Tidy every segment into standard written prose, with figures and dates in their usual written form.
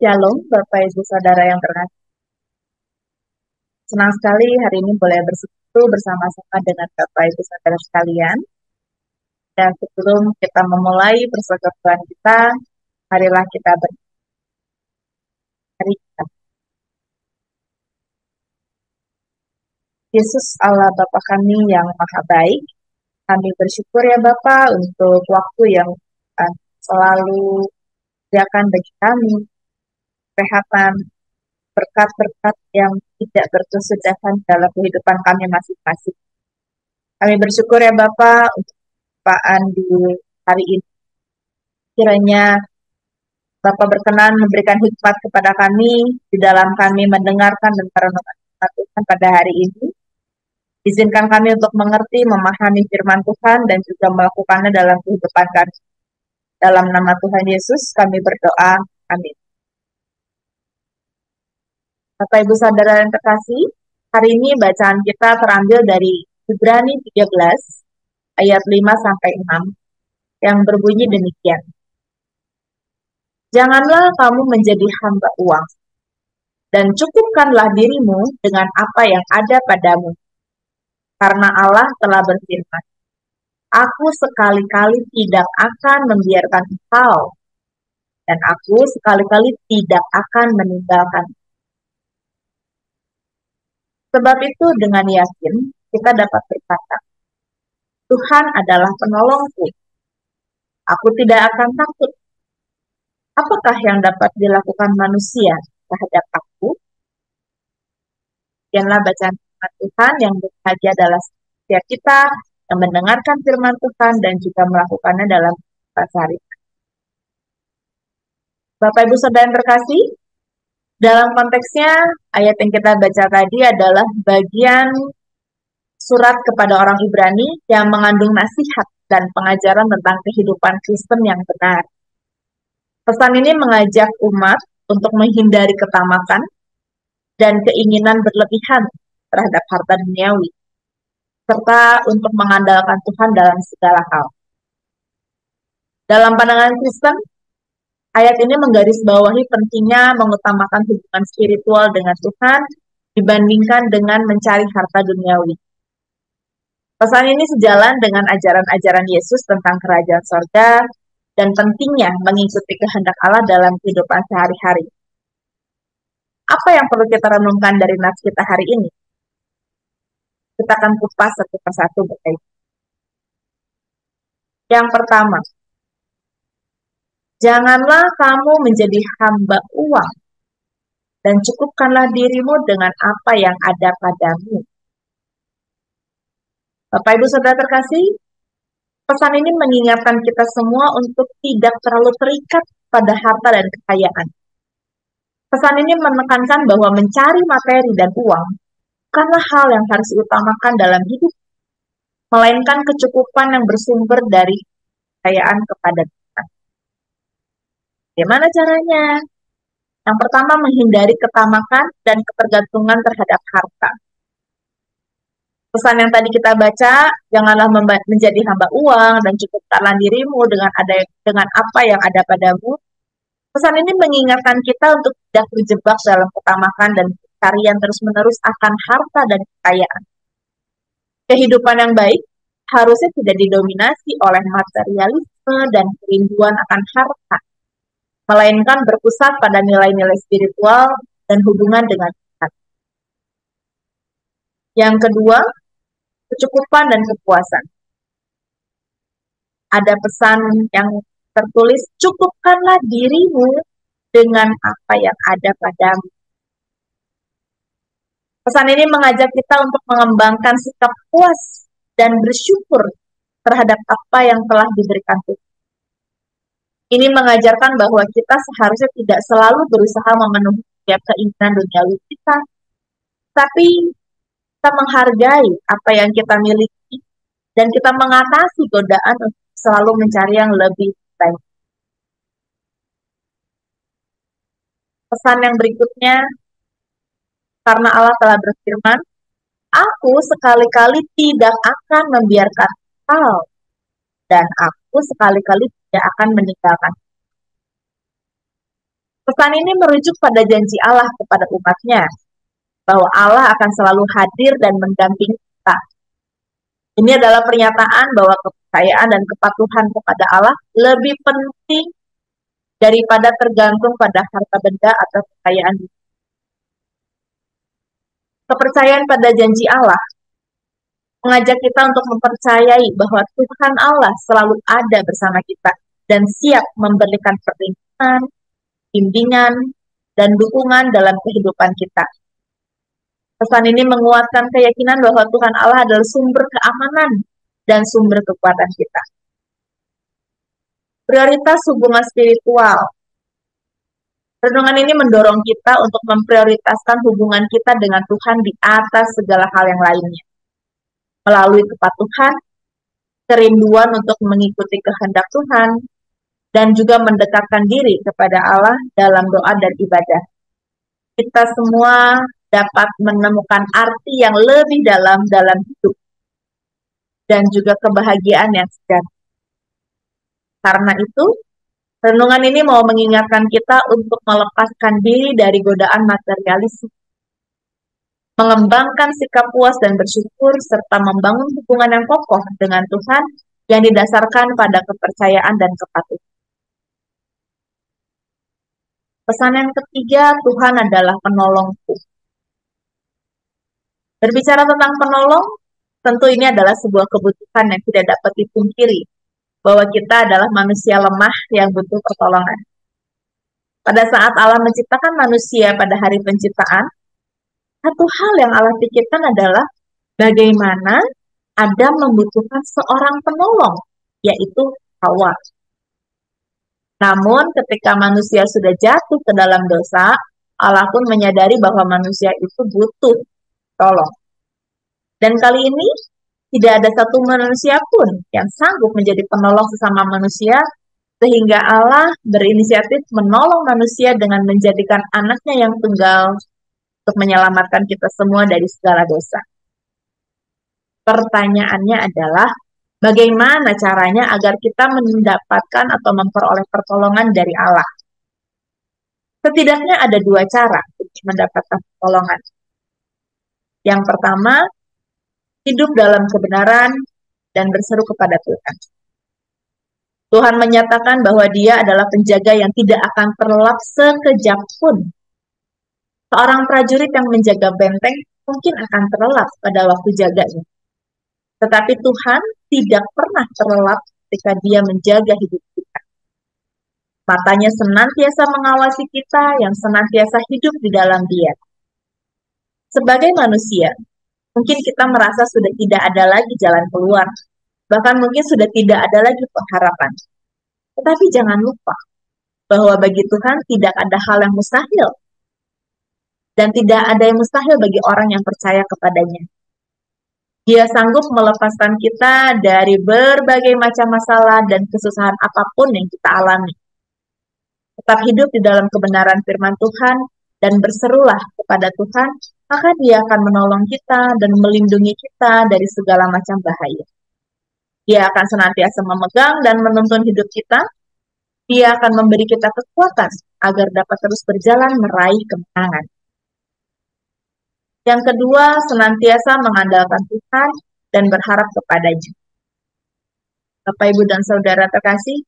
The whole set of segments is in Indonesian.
Shalom, Bapak Ibu Saudara yang terkasih. Senang sekali hari ini boleh bersekutu bersama-sama dengan Bapak Ibu Saudara sekalian. Dan sebelum kita memulai persekutuan kita, marilah kita berdoa. Yesus Allah Bapa kami yang maha baik, kami bersyukur ya Bapa untuk waktu yang selalu sediakan bagi kami, kesehatan, berkat-berkat yang tidak berkesudahan dalam kehidupan kami masing-masing. Kami bersyukur ya Bapa untuk kehidupan di hari ini. Kiranya Bapak berkenan memberikan hikmat kepada kami di dalam kami mendengarkan dan merenungkan firman Tuhan pada hari ini. Izinkan kami untuk mengerti, memahami firman Tuhan dan juga melakukannya dalam kehidupan kami. Dalam nama Tuhan Yesus kami berdoa. Amin. Bapak Ibu Saudara yang terkasih, hari ini bacaan kita terambil dari Ibrani 13 ayat 5 sampai 6 yang berbunyi demikian. Janganlah kamu menjadi hamba uang, dan cukupkanlah dirimu dengan apa yang ada padamu. Karena Allah telah berfirman, Aku sekali-kali tidak akan membiarkan engkau, dan aku sekali-kali tidak akan meninggalkan. Sebab itu dengan yakin kita dapat berkata, Tuhan adalah penolongku. Aku tidak akan takut. Apakah yang dapat dilakukan manusia terhadap aku? Sekianlah bacaan firman Tuhan yang berbahagia adalah setiap kita yang mendengarkan firman Tuhan dan juga melakukannya dalam sehari. Bapak Ibu Saudara yang terkasih, dalam konteksnya ayat yang kita baca tadi adalah bagian surat kepada orang Ibrani yang mengandung nasihat dan pengajaran tentang kehidupan Kristen yang benar. Pesan ini mengajak umat untuk menghindari ketamakan dan keinginan berlebihan terhadap harta duniawi, serta untuk mengandalkan Tuhan dalam segala hal. Dalam pandangan Kristen, ayat ini menggarisbawahi pentingnya mengutamakan hubungan spiritual dengan Tuhan dibandingkan dengan mencari harta duniawi. Pesan ini sejalan dengan ajaran-ajaran Yesus tentang kerajaan sorga dan pentingnya mengikuti kehendak Allah dalam kehidupan sehari-hari. Apa yang perlu kita renungkan dari nats kita hari ini? Kita akan kupas satu persatu berkaitan. Yang pertama, janganlah kamu menjadi hamba uang, dan cukupkanlah dirimu dengan apa yang ada padamu. Bapak Ibu Saudara terkasih, pesan ini mengingatkan kita semua untuk tidak terlalu terikat pada harta dan kekayaan. Pesan ini menekankan bahwa mencari materi dan uang bukanlah hal yang harus diutamakan dalam hidup, melainkan kecukupan yang bersumber dari kekayaan kepada Tuhan. Bagaimana caranya? Yang pertama, menghindari ketamakan dan ketergantungan terhadap harta. Pesan yang tadi kita baca, janganlah menjadi hamba uang dan cukupkanlah dirimu dengan apa yang ada padamu. Pesan ini mengingatkan kita untuk tidak terjebak dalam ketamakan dan pencarian terus-menerus akan harta dan kekayaan. Kehidupan yang baik harusnya tidak didominasi oleh materialisme dan kerinduan akan harta, melainkan berpusat pada nilai-nilai spiritual dan hubungan dengan Tuhan. Yang kedua, kecukupan dan kepuasan. Ada pesan yang tertulis, cukupkanlah dirimu dengan apa yang ada padamu. Pesan ini mengajak kita untuk mengembangkan sikap puas dan bersyukur terhadap apa yang telah diberikan Tuhan. Ini mengajarkan bahwa kita seharusnya tidak selalu berusaha memenuhi setiap keinginan duniawi kita, tapi kita menghargai apa yang kita miliki dan kita mengatasi godaan untuk selalu mencari yang lebih baik. Pesan yang berikutnya, karena Allah telah berfirman, Aku sekali-kali tidak akan membiarkan engkau, dan aku sekali-kali tidak akan meninggalkan. Pesan ini merujuk pada janji Allah kepada umatnya, bahwa Allah akan selalu hadir dan mendampingi kita. Ini adalah pernyataan bahwa kepercayaan dan kepatuhan kepada Allah lebih penting daripada tergantung pada harta benda atau kekayaan. Kepercayaan pada janji Allah mengajak kita untuk mempercayai bahwa Tuhan Allah selalu ada bersama kita dan siap memberikan perlindungan, bimbingan, dan dukungan dalam kehidupan kita. Pesan ini menguatkan keyakinan bahwa Tuhan Allah adalah sumber keamanan dan sumber kekuatan kita. Prioritas hubungan spiritual. Renungan ini mendorong kita untuk memprioritaskan hubungan kita dengan Tuhan di atas segala hal yang lainnya. Melalui kepatuhan, kerinduan untuk mengikuti kehendak Tuhan, dan juga mendekatkan diri kepada Allah dalam doa dan ibadah. Kita semua dapat menemukan arti yang lebih dalam hidup dan juga kebahagiaan yang sejati. Karena itu, renungan ini mau mengingatkan kita untuk melepaskan diri dari godaan materialisme, mengembangkan sikap puas dan bersyukur, serta membangun hubungan yang kokoh dengan Tuhan yang didasarkan pada kepercayaan dan kepatuhan. Pesan yang ketiga, Tuhan adalah penolongku. Berbicara tentang penolong, tentu ini adalah sebuah kebutuhan yang tidak dapat dipungkiri, bahwa kita adalah manusia lemah yang butuh pertolongan. Pada saat Allah menciptakan manusia pada hari penciptaan, satu hal yang Allah pikirkan adalah bagaimana Adam membutuhkan seorang penolong, yaitu Hawa. Namun ketika manusia sudah jatuh ke dalam dosa, Allah pun menyadari bahwa manusia itu butuh tolong. Dan kali ini tidak ada satu manusia pun yang sanggup menjadi penolong sesama manusia, sehingga Allah berinisiatif menolong manusia dengan menjadikan anaknya yang tunggal untuk menyelamatkan kita semua dari segala dosa. Pertanyaannya adalah, bagaimana caranya agar kita mendapatkan atau memperoleh pertolongan dari Allah? Setidaknya ada dua cara untuk mendapatkan pertolongan. Yang pertama, hidup dalam kebenaran dan berseru kepada Tuhan. Tuhan menyatakan bahwa Dia adalah penjaga yang tidak akan terlelap sekejap pun. Seorang prajurit yang menjaga benteng mungkin akan terlelap pada waktu jaganya. Tetapi Tuhan tidak pernah terlelap ketika Dia menjaga hidup kita. Matanya senantiasa mengawasi kita yang senantiasa hidup di dalam Dia. Sebagai manusia, mungkin kita merasa sudah tidak ada lagi jalan keluar. Bahkan mungkin sudah tidak ada lagi pengharapan. Tetapi jangan lupa bahwa bagi Tuhan tidak ada hal yang mustahil. Dan tidak ada yang mustahil bagi orang yang percaya kepadanya. Dia sanggup melepaskan kita dari berbagai macam masalah dan kesusahan apapun yang kita alami. Tetap hidup di dalam kebenaran firman Tuhan dan berserulah kepada Tuhan, maka Dia akan menolong kita dan melindungi kita dari segala macam bahaya. Dia akan senantiasa memegang dan menuntun hidup kita. Dia akan memberi kita kekuatan agar dapat terus berjalan meraih kemenangan. Yang kedua, senantiasa mengandalkan Tuhan dan berharap kepadanya. Bapak, Ibu, dan Saudara terkasih,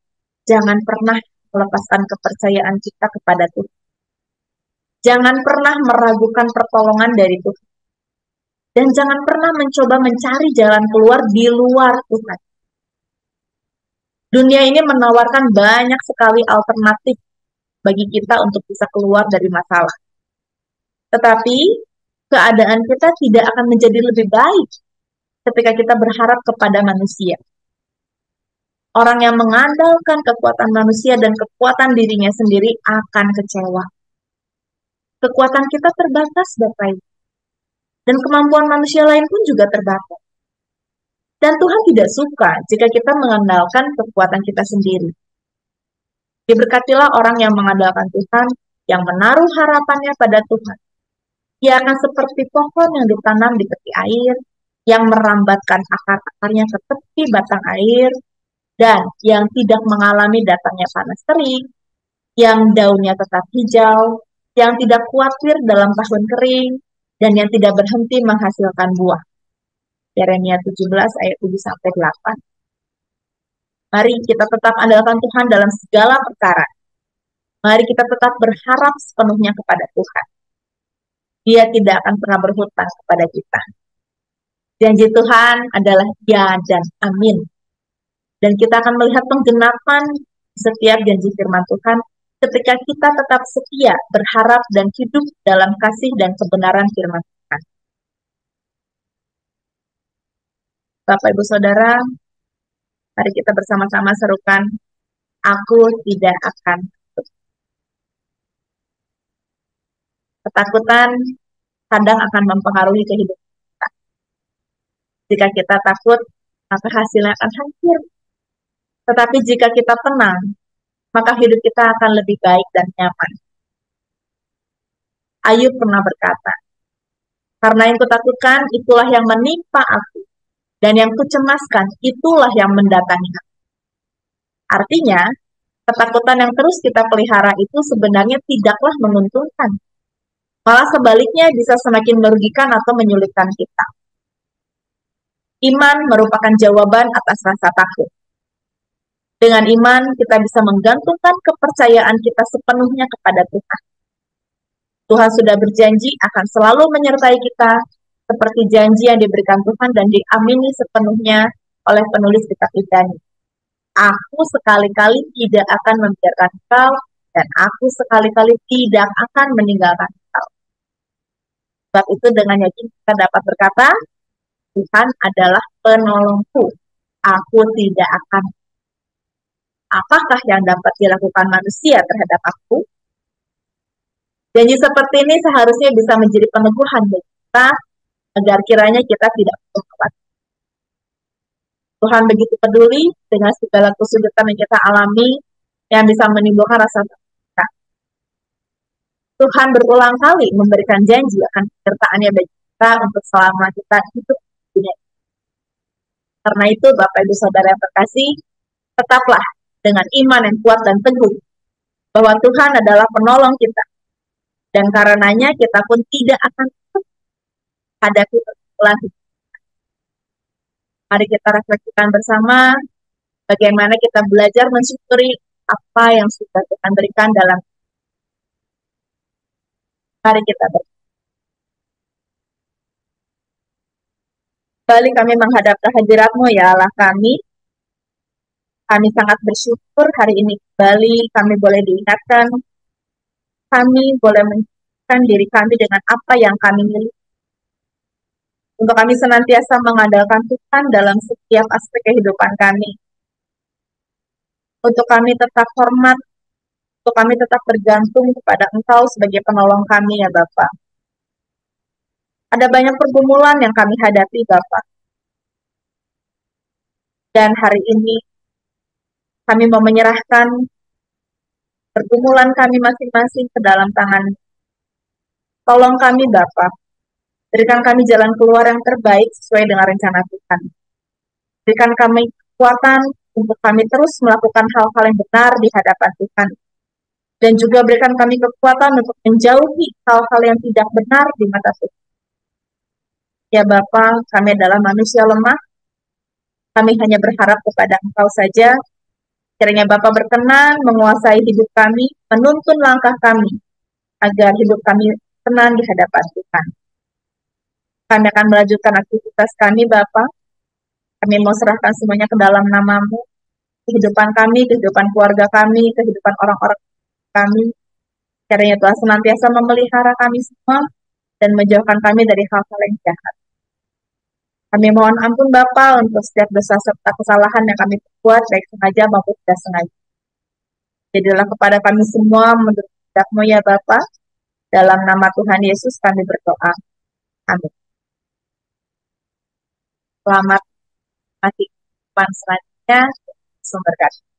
jangan pernah melepaskan kepercayaan kita kepada Tuhan. Jangan pernah meragukan pertolongan dari Tuhan. Dan jangan pernah mencoba mencari jalan keluar di luar Tuhan. Dunia ini menawarkan banyak sekali alternatif bagi kita untuk bisa keluar dari masalah. Tetapi keadaan kita tidak akan menjadi lebih baik ketika kita berharap kepada manusia. Orang yang mengandalkan kekuatan manusia dan kekuatan dirinya sendiri akan kecewa. Kekuatan kita terbatas, Bapak Ibu. Dan kemampuan manusia lain pun juga terbatas. Dan Tuhan tidak suka jika kita mengandalkan kekuatan kita sendiri. Diberkatilah orang yang mengandalkan Tuhan, yang menaruh harapannya pada Tuhan. Dia akan seperti pohon yang ditanam di tepi air, yang merambatkan akar-akarnya ke tepi batang air, dan yang tidak mengalami datangnya panas terik, yang daunnya tetap hijau, yang tidak khawatir dalam tahun kering, dan yang tidak berhenti menghasilkan buah. Yeremia 17 ayat 7-8. Mari kita tetap andalkan Tuhan dalam segala perkara. Mari kita tetap berharap sepenuhnya kepada Tuhan. Dia tidak akan pernah berhutang kepada kita. Janji Tuhan adalah ya dan amin. Dan kita akan melihat penggenapan setiap janji firman Tuhan ketika kita tetap setia, berharap, dan hidup dalam kasih dan kebenaran firman Tuhan. Bapak, Ibu, Saudara, mari kita bersama-sama serukan, aku tidak akan takut. Ketakutan kadang akan mempengaruhi kehidupan kita. Jika kita takut, maka hasilnya akan hancur. Tetapi jika kita tenang, maka hidup kita akan lebih baik dan nyaman. Ayub pernah berkata, karena yang kutakutkan itulah yang menimpa aku, dan yang kucemaskan itulah yang mendatangi aku. Artinya, ketakutan yang terus kita pelihara itu sebenarnya tidaklah menguntungkan. Malah sebaliknya bisa semakin merugikan atau menyulitkan kita. Iman merupakan jawaban atas rasa takut. Dengan iman, kita bisa menggantungkan kepercayaan kita sepenuhnya kepada Tuhan. Tuhan sudah berjanji akan selalu menyertai kita, seperti janji yang diberikan Tuhan dan diamini sepenuhnya oleh penulis kitab Ibrani. Aku sekali-kali tidak akan membiarkan engkau, dan aku sekali-kali tidak akan meninggalkan engkau. Sebab itu dengan yakin kita dapat berkata, Tuhan adalah penolongku. Aku tidak akan. Apakah yang dapat dilakukan manusia terhadap aku? Janji seperti ini seharusnya bisa menjadi peneguhan bagi kita, agar kiranya kita tidak perlu khawatir. Tuhan begitu peduli dengan segala kesulitan yang kita alami, yang bisa menimbulkan rasa takut kita. Tuhan berulang kali memberikan janji akan penyertaannya bagi kita untuk selama kita hidup di dunia. Karena itu, Bapak Ibu Saudara yang terkasih, tetaplah dengan iman yang kuat dan teguh bahwa Tuhan adalah penolong kita. Dan karenanya kita pun tidak akan hadapi persoalan. Mari kita refleksikan bersama bagaimana kita belajar mensyukuri apa yang sudah Tuhan berikan dalam. Mari kita berdoa. Kembali kami menghadap kehadirat-Mu ya Allah kami. Kami sangat bersyukur hari ini kembali kami boleh diingatkan. Kami boleh menunjukkan diri kami dengan apa yang kami miliki. Untuk kami senantiasa mengandalkan Tuhan dalam setiap aspek kehidupan kami. Untuk kami tetap hormat, untuk kami tetap bergantung kepada Engkau sebagai penolong kami ya Bapak. Ada banyak pergumulan yang kami hadapi Bapak. Dan hari ini kami mau menyerahkan pergumulan kami masing-masing ke dalam tangan. Tolong kami Bapak. Berikan kami jalan keluar yang terbaik sesuai dengan rencana Tuhan. Berikan kami kekuatan untuk kami terus melakukan hal-hal yang benar di hadapan Tuhan. Dan juga berikan kami kekuatan untuk menjauhi hal-hal yang tidak benar di mata Tuhan. Ya Bapa, kami adalah manusia lemah. Kami hanya berharap kepada Engkau saja. Kiranya Bapa berkenan menguasai hidup kami, menuntun langkah kami, agar hidup kami tenang di hadapan Tuhan. Kami akan melanjutkan aktivitas kami, Bapa. Kami mau serahkan semuanya ke dalam nama-Mu. Kehidupan kami, kehidupan keluarga kami, kehidupan orang-orang kami. Kiranya Tuhan senantiasa memelihara kami semua dan menjauhkan kami dari hal-hal yang jahat. Kami mohon ampun Bapa untuk setiap dosa serta kesalahan yang kami perbuat, baik sengaja maupun tidak sengaja. Jadilah kepada kami semua menurut kehendak-Mu ya Bapa. Dalam nama Tuhan Yesus kami berdoa. Amin. Selamat menikmati kehidupan selanjutnya. Sumber kasih.